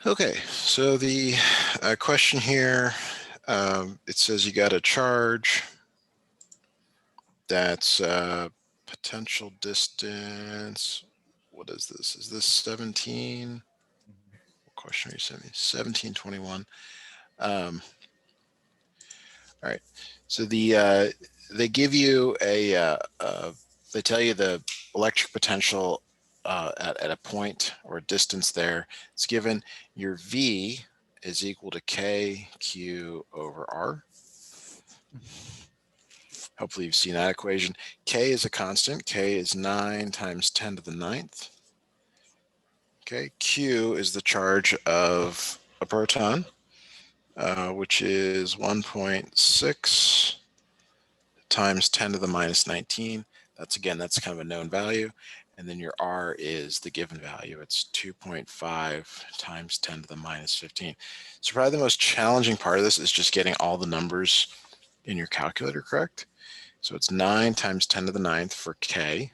Okay, so the question here, it says you got a charge that's potential distance. What is this? Is this 17? What question are you sending me? 1721. All right. So they give you they tell you the electric potential at a point or a distance there. It's given your V is equal to KQ over R. Hopefully you've seen that equation. K is a constant. K is 9 times 10 to the 9th. Okay, Q is the charge of a proton, which is 1.6 times 10 to the minus 19. That's kind of a known value. And then your R is the given value. It's 2.5 times 10 to the minus 15. So probably the most challenging part of this is just getting all the numbers in your calculator correct. So it's 9 times 10 to the 9th for K.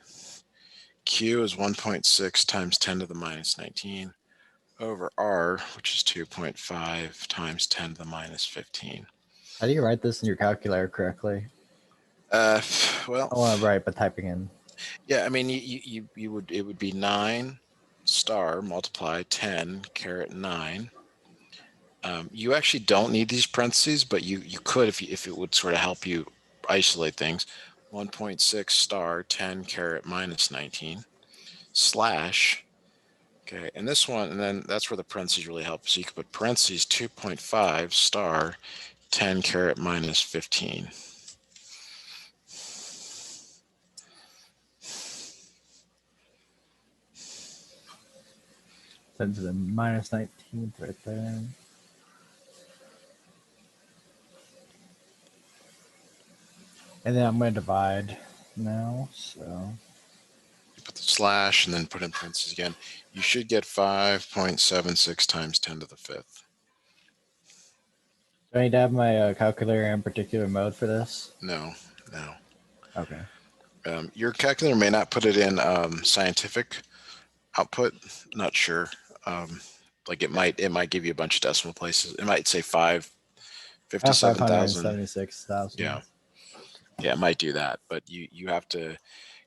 Q is 1.6 times 10 to the minus 19 over R, which is 2.5 times 10 to the minus 15. How do you write this in your calculator correctly? Well, I want to write by typing in. Yeah, I mean, it would be 9 star multiply 10 caret 9. You actually don't need these parentheses, but you could if it would sort of help you isolate things. 1.6 star 10 caret minus 19 slash. Okay, and this one, and then that's where the parentheses really help. So you could put parentheses 2.5 star 10 caret minus 15. 10 to the minus 19th right there. And then I'm going to divide now, so. You put the slash and then put in parentheses again. You should get 5.76 times 10 to the 5th. Do I need to have my calculator in particular mode for this? No. Okay. Your calculator may not put it in scientific output. Not sure. Like it might give you a bunch of decimal places. It might say 57,000. 576,000. Yeah, it might do that, but you have to,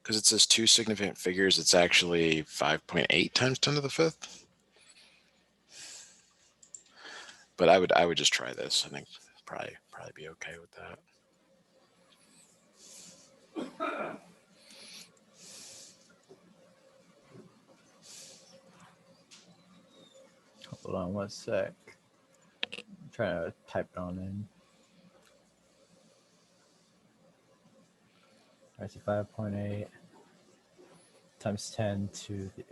because it says two significant figures. It's actually 5.8 times 10 to the 5th. But I would just try this. I think probably be okay with that. Hold on 1 sec. I'm trying to type it on in. I see 5.8 times 10 to the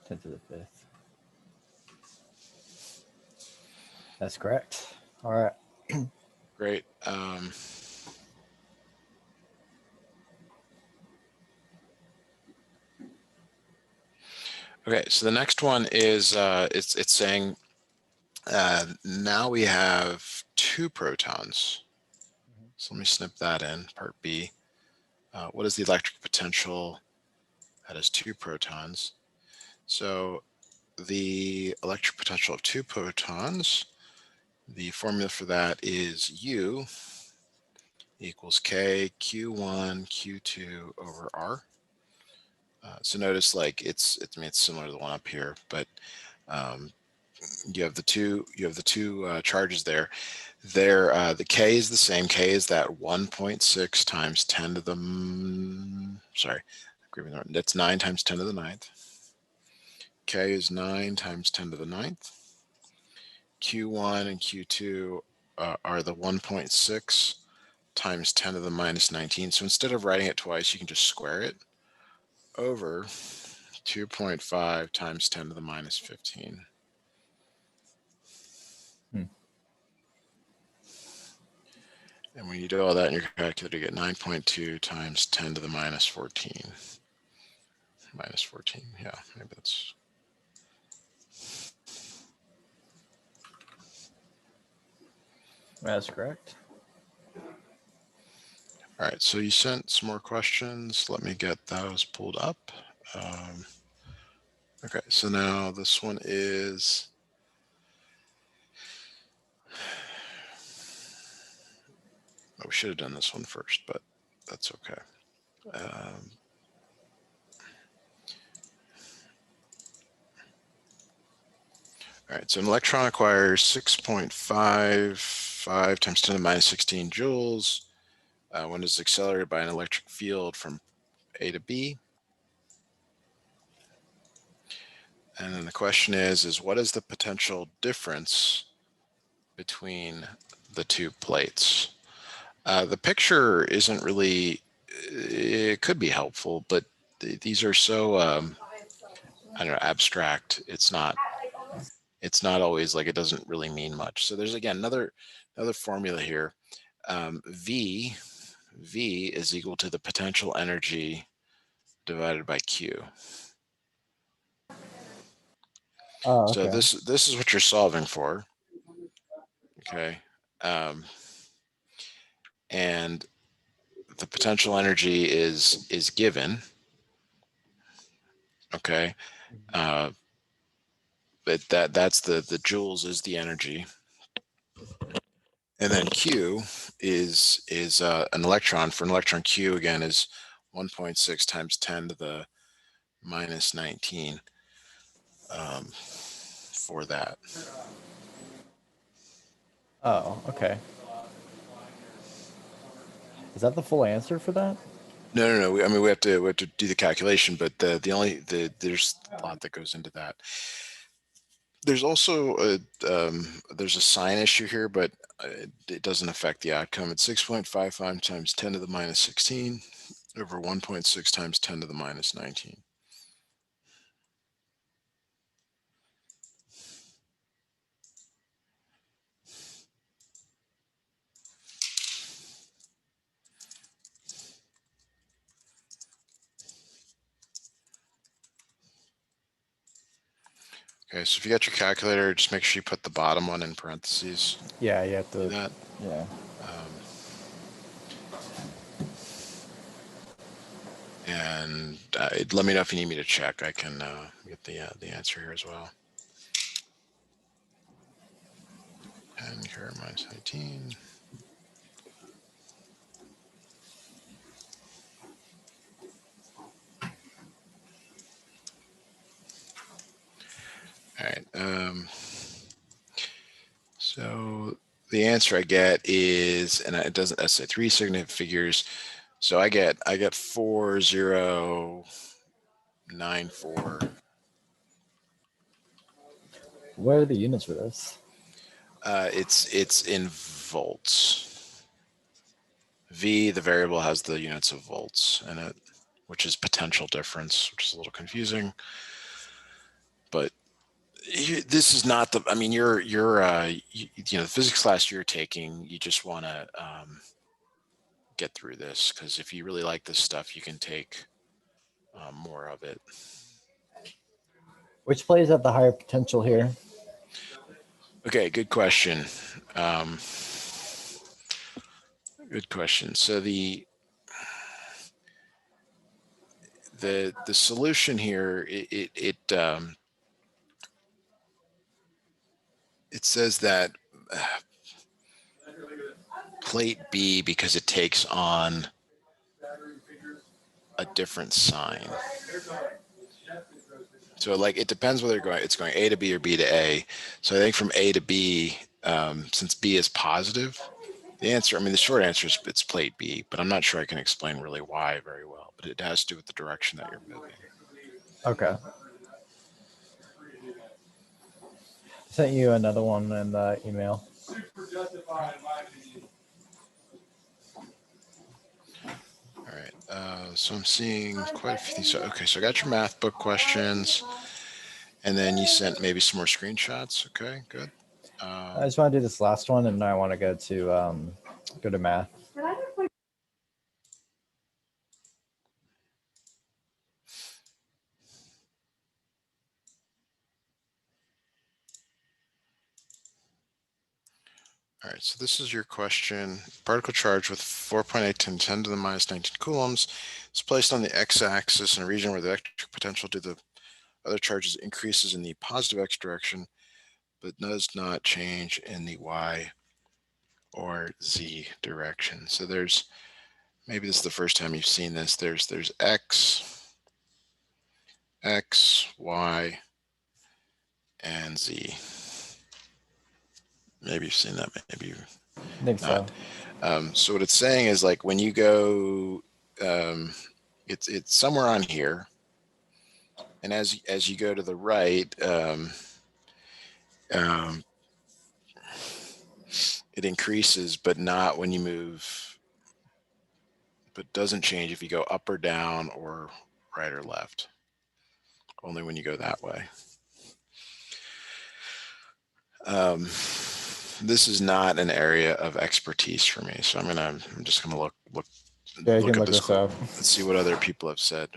10 to the 5th. That's correct. All right. Great. Okay, so the next one is it's saying now we have 2 protons. So let me snip that in, part B. What is the electric potential that has 2 protons? So the electric potential of 2 protons, the formula for that is U equals K Q1 Q2 over R. So notice like it's similar to the one up here, but you have the two charges there. The K is the same. K is that 1.6 times 10 to the that's 9 times 10 to the 9th. K is 9 times 10 to the 9th. Q1 and Q2 are the 1.6 times 10 to the minus 19. So instead of writing it twice, you can just square it over 2.5 times 10 to the minus 15. And when you do all that in your calculator, you get 9.2 times 10 to the minus 14. Minus 14, yeah, maybe that's. That's correct. All right, so you sent some more questions. Let me get those pulled up. Okay, so now this one is we should have done this one first, but that's okay. All right, so an electron acquires 6.55 times 10 to the minus 16 joules when it's accelerated by an electric field from A to B. And then the question is what is the potential difference between the two plates? The picture isn't really, it could be helpful, but these are so, I don't know, abstract. It's not always like, it doesn't really mean much. So there's, again, another formula here. V is equal to the potential energy divided by Q. Oh, So okay. this is what you're solving for. Okay. And the potential energy is given. Okay. But that's the joules is the energy. And then Q is an electron. For an electron, Q again is 1.6 times 10 to the minus 19 for that. Oh, okay. Is that the full answer for that? No. I mean, we have to do the calculation, but there's a lot that goes into that. There's also there's a sign issue here, but it doesn't affect the outcome. It's 6.55 times 10 to the minus 16 over 1.6 times 10 to the minus 19. Okay, so if you got your calculator, just make sure you put the bottom one in parentheses. Yeah, you have Do to. that. Yeah. And let me know if you need me to check. I can get the answer here as well. 10 carry minus 19. All right. So the answer I get is, and it doesn't, that's say 3 significant figures. So I get 4094. What are the units for this? It's in volts. V, the variable, has the units of volts in it, which is potential difference, which is a little confusing. But this is not the, I mean, you're you know, the physics class you're taking, you just want to get through this, because if you really like this stuff, you can take more of it. Which plays have the higher potential here? Okay, good question. Good question. So the solution here, it says that plate B, because it takes on a different sign. So like, it depends whether it's going A to B or B to A. So I think from A to B, since B is positive, the answer, I mean, the short answer is it's plate B, but I'm not sure I can explain really why very well, but it has to do with the direction that you're moving. Okay. Sent you another one in the email. All right, so I'm seeing quite a few things. So, okay, so I got your math book questions, and then you sent maybe some more screenshots. Okay, good. I just want to do this last one, and then I want to go to math. All right, so this is your question. Particle charge with 4.8 10 to the minus 19 coulombs is placed on the x-axis in a region where the electric potential due to the other charges increases in the positive x direction, but does not change in the y or z direction. So there's, maybe this is the first time you've seen this, there's x, y, and z. Maybe you've seen that, maybe I think not. so. So what it's saying is, like, when you go, it's somewhere on here, and as you go to the right, it increases, but not when you move, but doesn't change if you go up or down or right or left. Only when you go that way. This is not an area of expertise for me, so I'm just gonna look Yeah, you can at look this this up. Let's see what other people have said.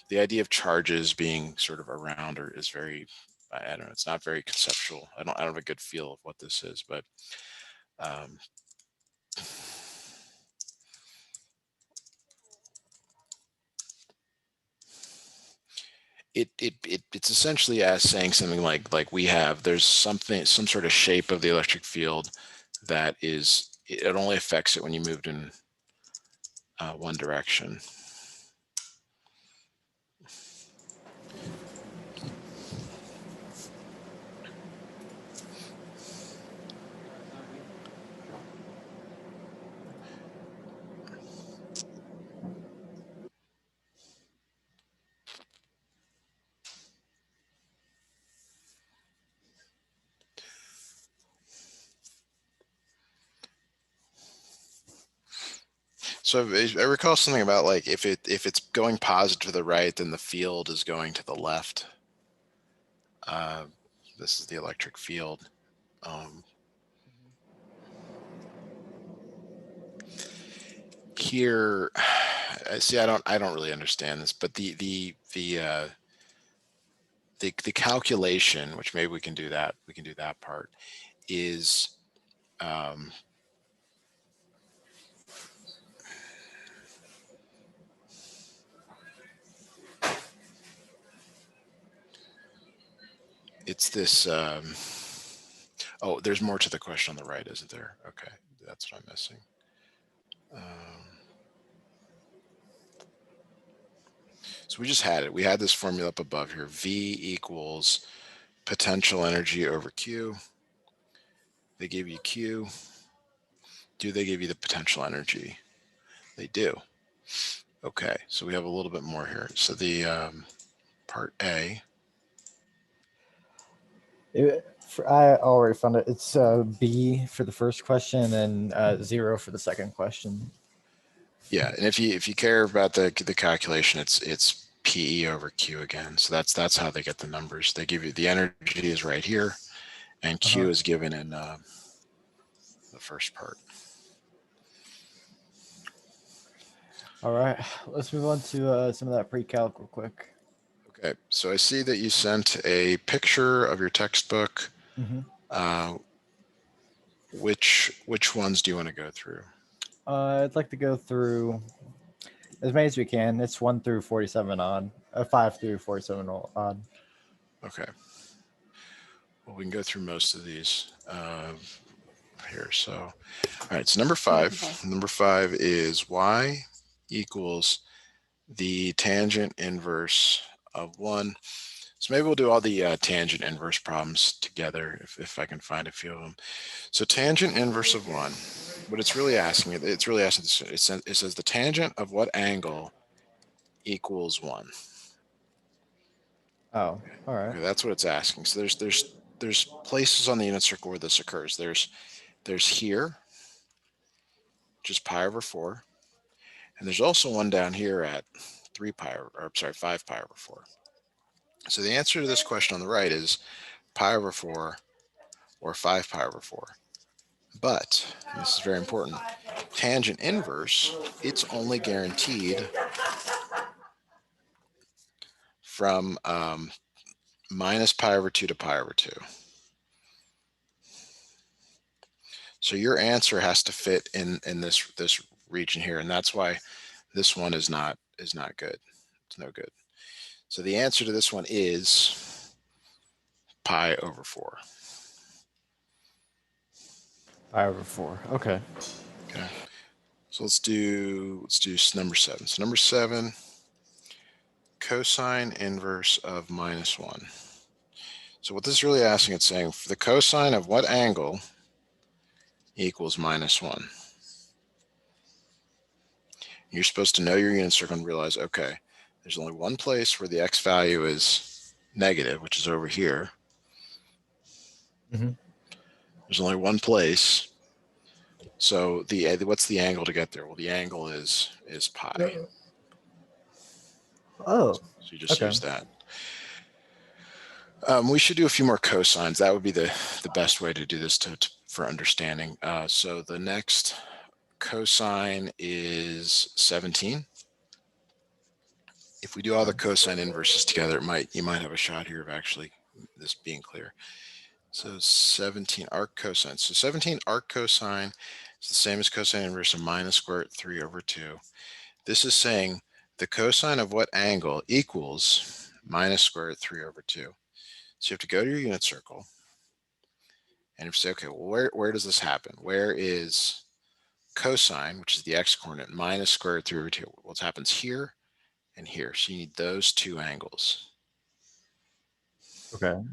The idea of charges being sort of around or is very, I don't know, it's not very conceptual. I don't have a good feel of what this is, but it's essentially as saying something like we have, there's some sort of shape of the electric field that is, it only affects it when you moved in one direction. So I recall something about, like, if it's going positive to the right, then the field is going to the left. This is the electric field. Here, see, I don't really understand this, but the calculation, which maybe we can do that part, is it's this. Oh, there's more to the question on the right, isn't there? Okay, that's what I'm missing. So we just had it. We had this formula up above here. V equals potential energy over Q. They give you Q. Do they give you the potential energy? They do. Okay, so we have a little bit more here. So the part A. I already found it. It's B for the first question and 0 for the second question. Yeah, and if you care about the calculation, it's PE over Q again. So that's how they get the numbers. They give you the energy is right here, and Q is given in the first part. All right, let's move on to some of that pre-calc real quick. Okay, so I see that you sent a picture of your textbook. Which ones do you want to go through? I'd like to go through as many as we can. It's 1 through 47 odd, 5 through 47 odd. Okay. Well, we can go through most of these here. So, all right. So number 5. Number 5 is y equals the tangent inverse of 1. So maybe we'll do all the tangent inverse problems together if I can find a few of them. So tangent inverse of 1, what it's really asking, it says the tangent of what angle equals 1. Oh, all right. Okay, that's what it's asking. So there's places on the unit circle where this occurs. There's here, just pi over 4, and there's also one down here at 5 pi over 4. So the answer to this question on the right is pi over 4 or 5 pi over 4. But, and this is very important, tangent inverse, it's only guaranteed from minus pi over 2 to pi over 2. So your answer has to fit in this region here, and that's why this one is not good. It's no good. So the answer to this one is pi over 4. Pi over 4. Okay. Okay. So let's do number 7. So number 7, cosine inverse of -1. So what this is really asking, it's saying for the cosine of what angle equals -1. You're supposed to know your unit circle and realize, okay, there's only one place where the x value is negative, which is over here. Mhm. There's only one place. So what's the angle to get there? Well, the angle is pi. Oh, So you just okay. use that. We should do a few more cosines. That would be the best way to do this for understanding. So the next cosine is 17. If we do all the cosine inverses together, you might have a shot here of actually this being clear. So 17 arc cosine. So 17 arc cosine is the same as cosine inverse of -√3/2. This is saying the cosine of what angle equals -√3/2. So you have to go to your unit circle and you say, okay, well, where does this happen? Where is cosine, which is the x-coordinate, -√3/2? Well, it happens here and here. So you need those two angles. Okay.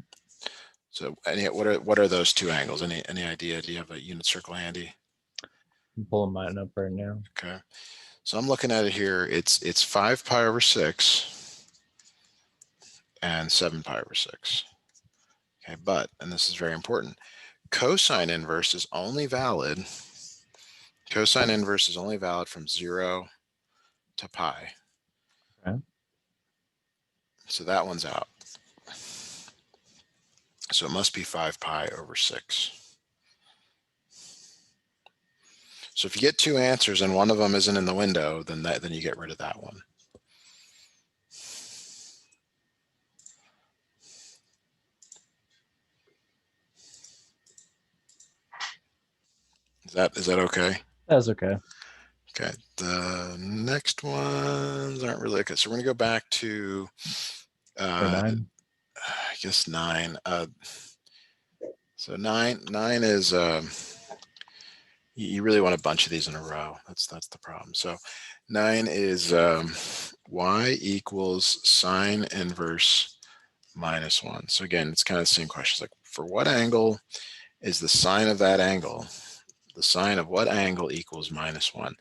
So what are those two angles? Any idea? Do you have a unit circle handy? I'm pulling mine up right now. Okay. So I'm looking at it here. It's 5 pi over 6 and 7 pi over 6. Okay, but, and this is very important, cosine inverse is only valid. Cosine inverse is only valid from 0 to pi. Okay. So that one's out. So it must be 5 pi over 6. So if you get two answers and one of them isn't in the window, then you get rid of that one. Is that okay? That's okay. Okay. The next ones aren't really okay. So we're going to go back to, I 9. guess 9. So nine is you really want a bunch of these in a row. That's the problem. So 9 is y equals sine inverse -1. So again, it's kind of the same question. It's like, for what angle is the sine of that angle? The sine of what angle equals -1?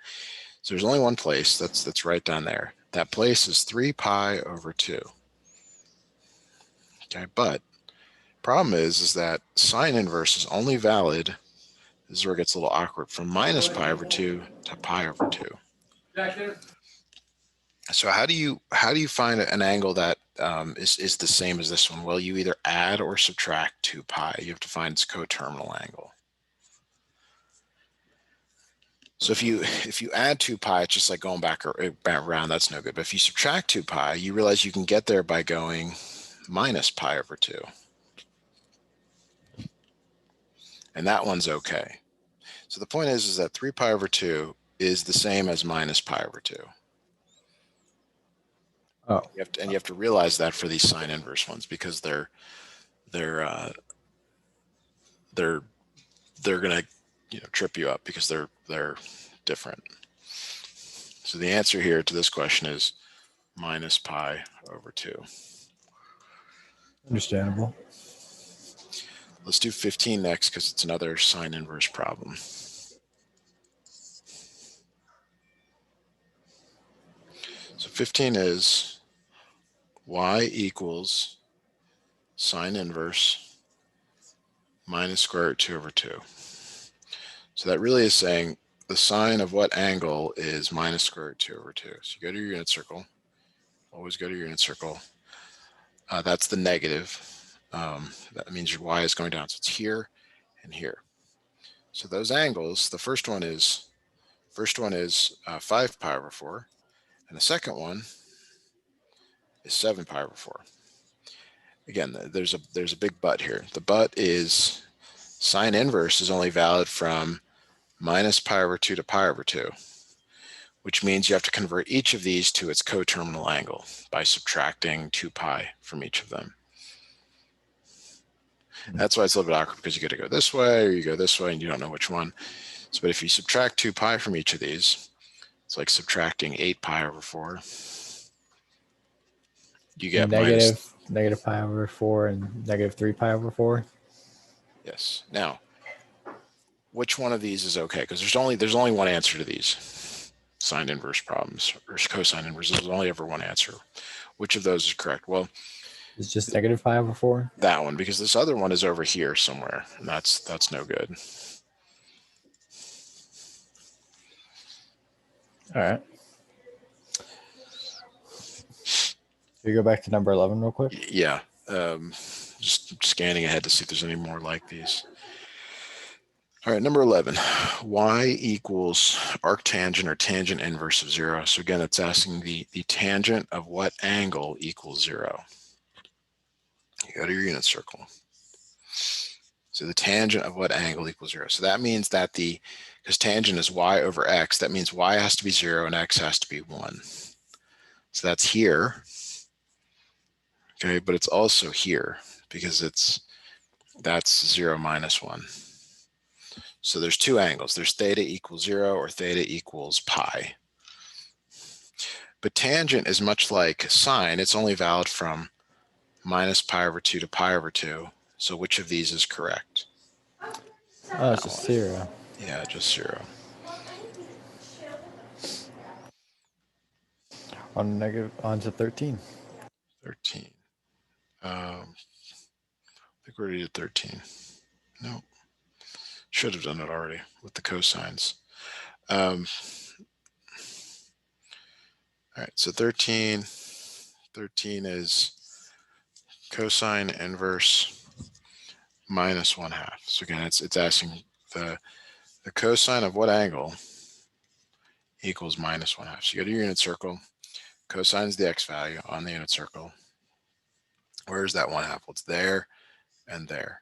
So there's only one place. That's right down there. That place is 3 pi over 2. Okay, but problem is that sine inverse is only valid, this is where it gets a little awkward, from -pi over 2 to pi over 2. So how do you find an angle that is the same as this one? Well, you either add or subtract 2 pi. You have to find its coterminal angle. So if you add 2 pi, it's just like going back around. That's no good. But if you subtract 2 pi, you realize you can get there by going -pi over 2. And that one's okay. So the point is that 3 pi over 2 is the same as -pi over 2. Oh. You have to realize that for these sine inverse ones, because they're gonna trip you up because they're different. So the answer here to this question is -pi over 2. Understandable. Let's do 15 next because it's another sine inverse problem. So 15 is y equals sine inverse -√2/2. So that really is saying the sine of what angle is -√2/2. So you go to your unit circle. Always go to your unit circle. That's the negative. That means your y is going down. So it's here and here. So those angles, the first one is 5 pi over 4, and the second one is 7 pi over 4. Again, there's a big but here. The but is sine inverse is only valid from -pi over 2 to pi over 2, which means you have to convert each of these to its coterminal angle by subtracting 2 pi from each of them. That's why it's a little bit awkward, because you got to go this way or you go this way and you don't know which one. So, but if you subtract 2 pi from each of these, it's like subtracting 8 pi over 4. You get negative pi over 4 and negative 3 pi over 4. Yes. Now, which one of these is okay? Because there's only one answer to these sine inverse problems or cosine inverse. There's only ever one answer. Which of those is correct? Well, it's just negative pi over 4. That one, because this other one is over here somewhere, and that's no good. All right. Can you go back to number 11 real quick? Yeah. Just scanning ahead to see if there's any more like these. All right, number 11, y equals arctangent or tangent inverse of 0. So again, it's asking the tangent of what angle equals 0. You go to your unit circle. So the tangent of what angle equals 0. So that means that because tangent is y over x, that means y has to be 0 and x has to be 1. So that's here. Okay, but it's also here because that's 0 minus 1. So there's two angles. There's theta equals 0 or theta equals pi. But tangent is much like sine. It's only valid from minus pi over 2 to pi over 2. So which of these is correct? Oh, it's just 0. Yeah, just 0. On to 13. 13. I think we already did 13. No. Should have done it already with the cosines. All right, so 13 is cosine inverse minus 1/2. So again, it's asking the cosine of what angle equals minus 1/2. So you go to your unit circle. Cosine is the x value on the unit circle. Where's that 1/2? Well, it's there and there.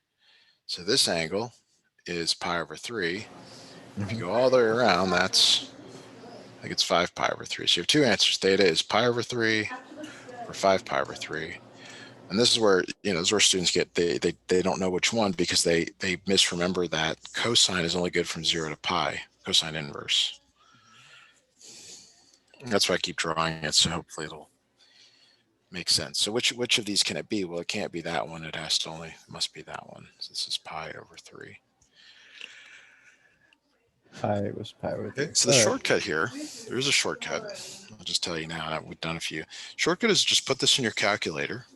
So this angle is pi over 3. If you go all the way around, I think it's 5 pi over 3. So you have two answers. Theta is pi over 3 or 5 pi over 3. And this is where, this is where students get, they don't know which one because they misremember that cosine is only good from 0 to pi, cosine inverse. And that's why I keep drawing it, so hopefully it'll make sense. So which of these can it be? Well, it can't be that one. It must be that one. So this is pi over 3. Pi was pi over 3. Okay, so the shortcut here, there is a shortcut. I'll just tell you now, we've done a few. Shortcut is just put this in your calculator,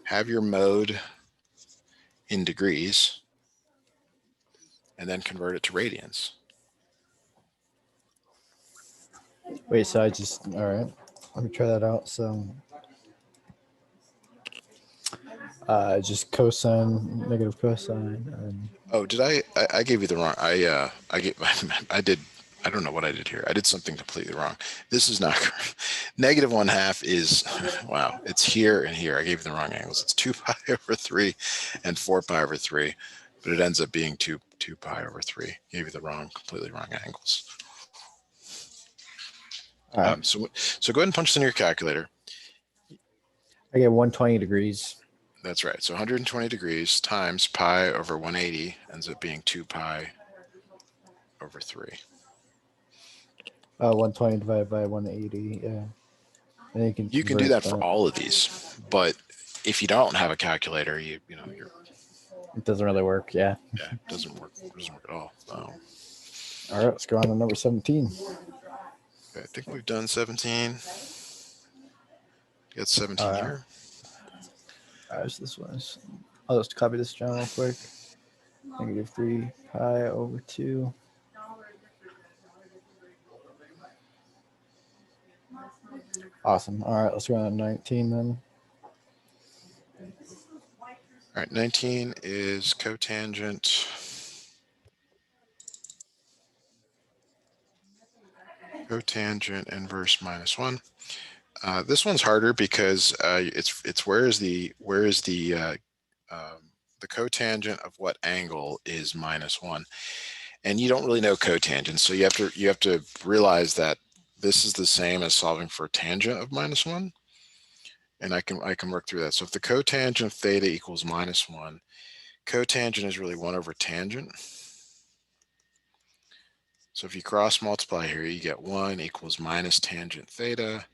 have your mode in degrees, and then convert it to radians. Wait, so all right, let me try that out. So just cosine, negative cosine. And... Oh, did I gave you the wrong, I don't know what I did here. I did something completely wrong. This is not correct. Negative 1/2 is, wow, it's here and here. I gave you the wrong angles. It's 2 pi over 3 and 4 pi over 3, but it ends up being 2 pi over 3. Gave you the completely wrong angles. All right. So go ahead and punch this in your calculator. I get 120 degrees. That's right. So 120 degrees times pi over 180 ends up being 2 pi over 3. 120 divided by 180. Yeah. And you can do that for all of these, but if you don't have a calculator, it doesn't really work. Yeah. Yeah, it doesn't work. It doesn't work at all. All right, let's go on to number 17. Okay, I think we've done 17. We got 17 here. All right, so this one is. I'll just copy this down real quick. Negative 3 pi over 2. Awesome. All right, let's go on to 19 then. All right, 19 is cotangent. Cotangent inverse minus 1. This one's harder because it's where is the cotangent of what angle is minus 1. And you don't really know cotangent, so you have to realize that this is the same as solving for a tangent of -1. And I can work through that. So if the cotangent of theta equals -1, cotangent is really 1 over tangent. So if you cross multiply here, you get 1 equals minus tangent theta.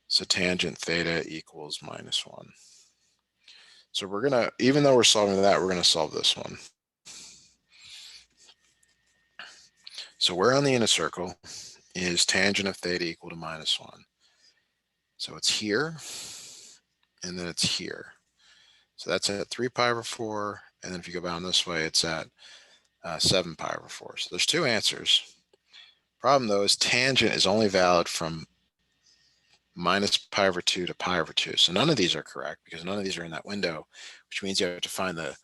So tangent theta equals -1. So we're going to, even though we're solving that, we're going to solve this one. So where on the inner circle is tangent of theta equal to -1? So it's here, and then it's here. So that's at 3 pi over 4, and then if you go down this way, it's at 7 pi over 4. So there's two answers. Problem though is tangent is only valid from minus pi over 2 to pi over 2. So none of these are correct because none of these are in that window, which means you have to find the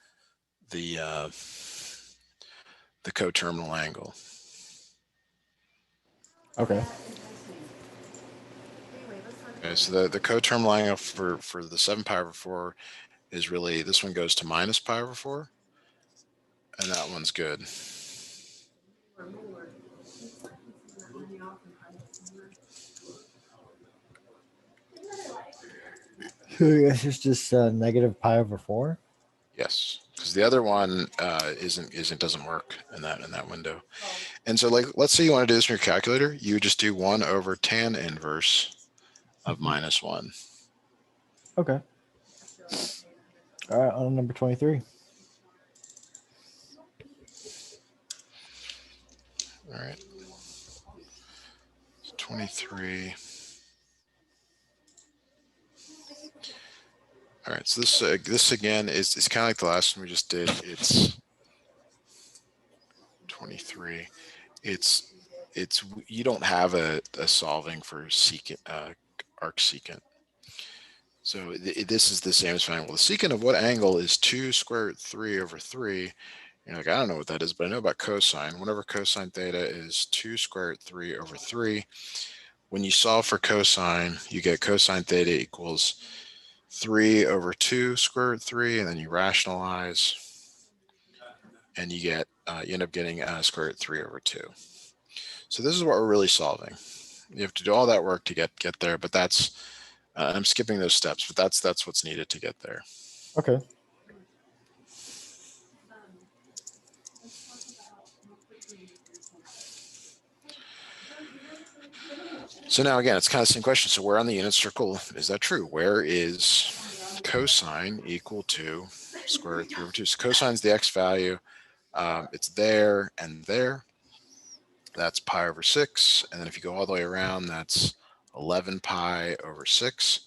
coterminal angle. Okay. Okay, so the coterminal angle for the 7 pi over 4 is really, this one goes to minus pi over 4, and that one's good. So I guess it's just negative pi over 4. Yes, because the other one doesn't work in that window. And so, like, let's say you want to do this in your calculator, you would just do 1 over tan inverse of -1. Okay. All right, on number 23. All right. 23. All right, so this again is kind of like the last one we just did. It's 23. It's you don't have a solving for secant arc secant. So this is the same as finding, well, the secant of what angle is 2 square root 3 over 3? You're like, I don't know what that is, but I know about cosine. Whenever cosine theta is 2 square root 3 over 3, when you solve for cosine, you get cosine theta equals 3 over 2 square root 3, and then you rationalize, and you get you end up getting square root 3 over 2. So this is what we're really solving. You have to do all that work to get there, but that's I'm skipping those steps, but that's what's needed to get there. Okay. So now again, it's kind of the same question. So where on the unit circle is that true? Where is cosine equal to square root 3 over 2? So cosine's the x value. It's there and there. That's pi over 6. And then if you go all the way around, that's 11 pi over 6.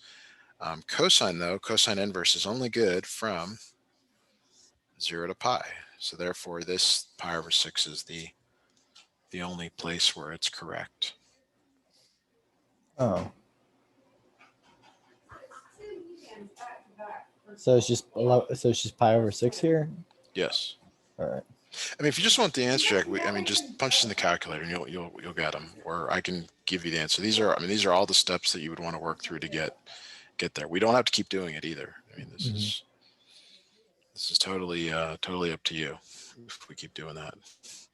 Cosine, though, cosine inverse is only good from 0 to pi. So therefore, this pi over 6 is the only place where it's correct. Oh. So it's just pi over 6 here. Yes. All right. I mean, if you just want the answer check, just punch this in the calculator and you'll get them. Or I can give you the answer. These are all the steps that you would want to work through to get there. We don't have to keep doing it either. I mean, this is totally up to you if we keep doing that.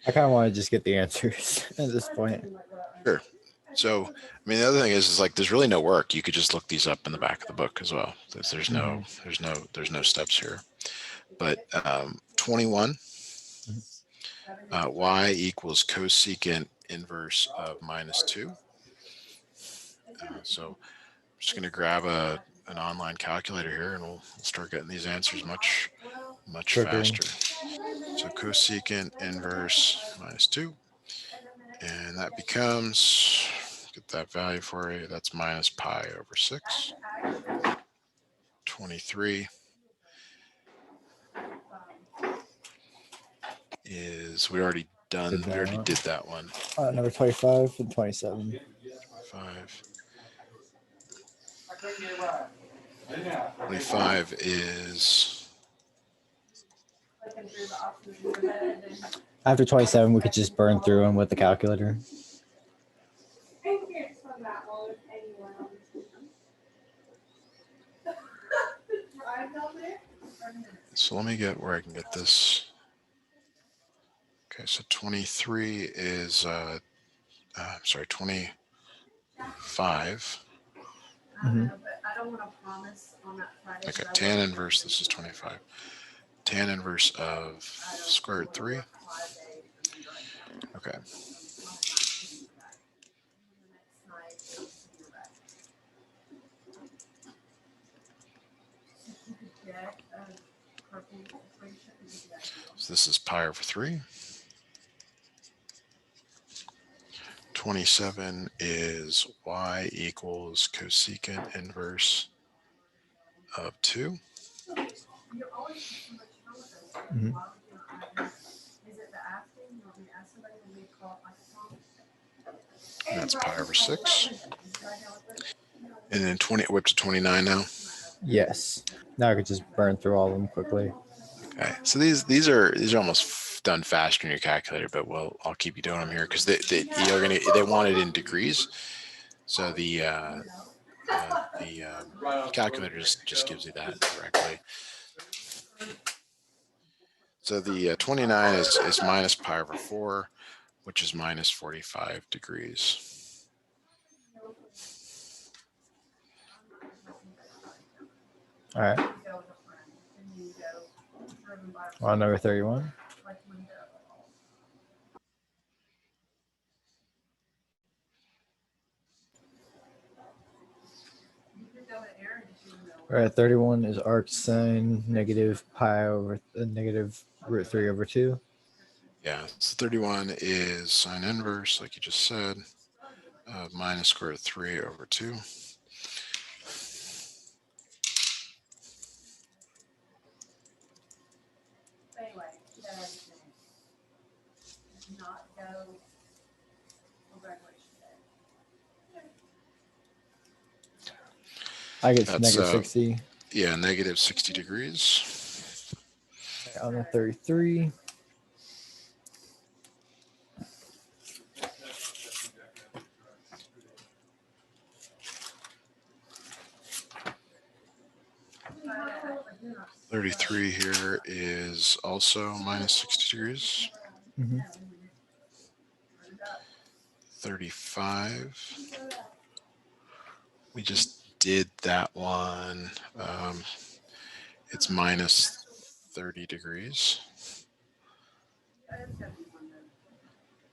I kind of want to just get the answers at this point. Sure. So, I mean, the other thing is like there's really no work. You could just look these up in the back of the book as well. There's no steps here. But 21, y equals cosecant inverse of -2. So I'm just going to grab an online calculator here, and we'll start getting these answers much faster. So cosecant inverse -2, and that becomes, get that value for you, that's minus pi over 6. 23 is, we already did that one. Number 25 and 27. 25 is, After 27, we could just burn through them with the calculator. so let me get where I can get this Okay, so 23 is, sorry, 25. Okay, tan inverse, this is 25. Tan inverse of square root 3. Okay. So this is pi over 3. 27 is y equals cosecant inverse of 2. And that's pi over 6. And then 20, we're up to 29 now. Yes. Now I could just burn through all of them quickly. Okay, so these are almost done faster in your calculator, but I'll keep you doing them here because they want it in degrees. So the calculator just gives you that directly. So the 29 is minus pi over 4, which is minus 45 degrees. All right. On number 31. All right, 31 is arc sine negative pi over negative root 3 over 2. Yeah, so 31 is sine inverse, like you just said, minus square root 3 over 2. I get negative 60. Yeah, negative 60 degrees. On the 33. .33 here is also minus 60 degrees. 35. We just did that one. It's minus 30 degrees.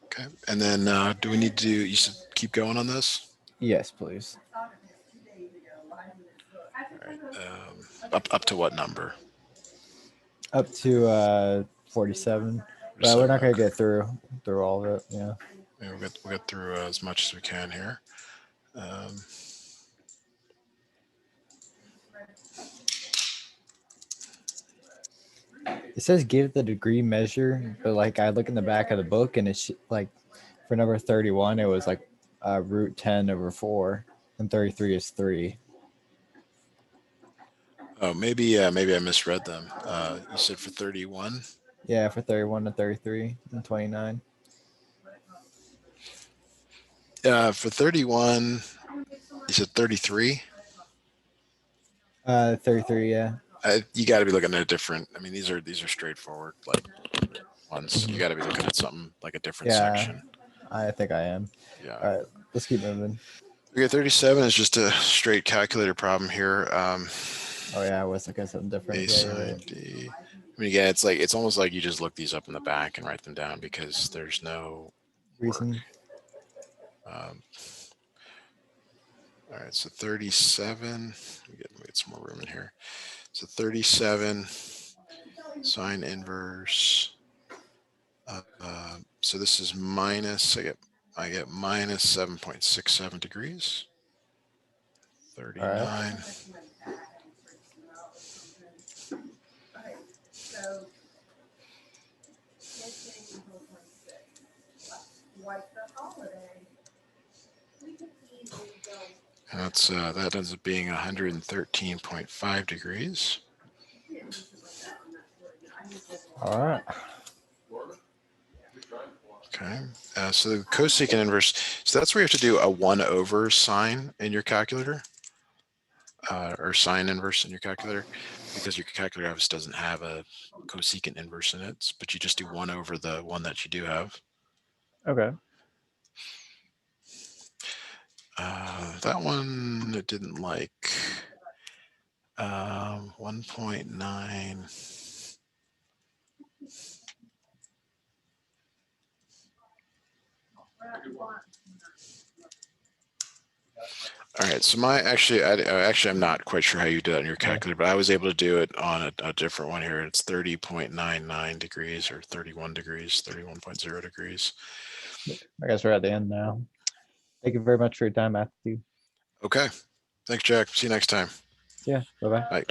Okay, and then do we need to, you should keep going on this? Yes, please. All right, up to what number? Up to 47. But we're not going to get through all of it. Yeah. We'll get through as much as we can here. It says give the degree measure, but like I look in the back of the book and it's like for number 31, it was like root 10 over 4 and 33 is 3. Oh, maybe I misread them. You said for 31? Yeah, for 31 and 33 and 29. For 31, you said 33? 33, yeah. You got to be looking at a different. I mean, these are straightforward like ones. You got to be looking at something like a different section. I think I am. Yeah. All right, let's keep moving. Okay, 37 is just a straight calculator problem here. Oh yeah, I was looking at something different. A sine D. I mean, again, it's almost like you just look these up in the back and write them down because there's no reason. All right, so 37. We get some more room in here. So 37 sine inverse. So this is minus. I get minus 7.67 degrees. 39. Right. And that ends up being 113.5 degrees. All right. Okay. So the cosecant inverse. So that's where you have to do a 1 over sine in your calculator, or sine inverse in your calculator. because your calculator obviously doesn't have a cosecant inverse in it, but you just do 1 over the one that you do have. Okay. That one it didn't like 1.9. All right, so I'm not quite sure how you do that on your calculator, but I was able to do it on a different one here. It's 30.99 degrees or 31 degrees, 31.0 degrees. I guess we're at the end now. Thank you very much for your time, Matthew. Okay, thanks, Jack. See you next time. Yeah. Bye-bye. Bye.